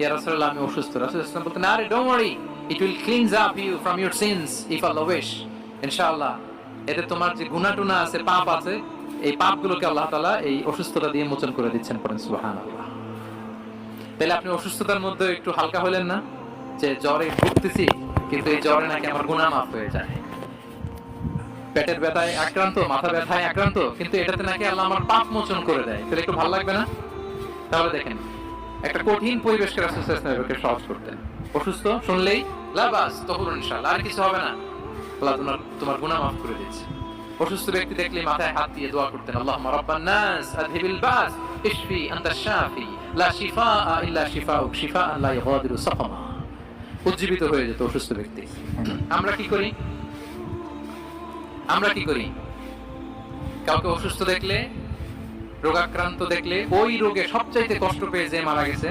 ইয়া রাসূলুল্লাহ আমি অসুস্থ। রাসূলুল্লাহ বলতেন, আরে don't worry, it will cleanse up you from your sins if Allah wish. ইনশাআল্লাহ এতে তোমার যে গুনাহ টুনা আছে, পাপ আছে, এই পাপগুলোকে আল্লাহ তাআলা এই অসুস্থতা দিয়ে মোচন করে দিচ্ছেন। পড়েন সুবহানাল্লাহ। তাহলে আপনি অসুস্থতার মধ্যে একটু হালকা হলেন না, যে জ্বরে ভুগতেছি কিন্তু এই জ্বরে নাকি আমার গুনাহ মাফ হয়ে যায়। পেটের ব্যথায় আক্রান্ত, মাথা ব্যথায় আক্রান্ত, কিন্তু এটাতে নাকি আল্লাহ আমার পাপ মোচন করে দেয়, তাহলে একটু ভালো লাগবে না? তাহলে দেখেন, একটা কঠিন পরিবেশকে রাসূল সাল্লাল্লাহু আলাইহি ওয়াসাল্লাম সহজ করতেন। অসুস্থ শুনলেই লাবাস তহুরুন ইনশাআল্লাহ, আর কিছু হবে না, আল্লাহ তোমার গুনাহ মাফ করে দিচ্ছে। অসুস্থ ব্যক্তি দেখলে মাথায় হাত দিয়ে দোয়া করতেন, আল্লাহুম্মা রাব্বান নাস আযহিবিল বাস ইশফি আনতাশ শাফি লা শিফাআ ইল্লা শিফাউক শিফাআন লা ইগাদিরু সাকামা। উজ্জীবিত হয়ে যেত অসুস্থ ব্যক্তি। আমরা কি করি? কাউকে অসুস্থ দেখলে, রোগাক্রান্ত দেখলে, ওই রোগে সবচাইতে কষ্ট পেয়ে যে মারা গেছে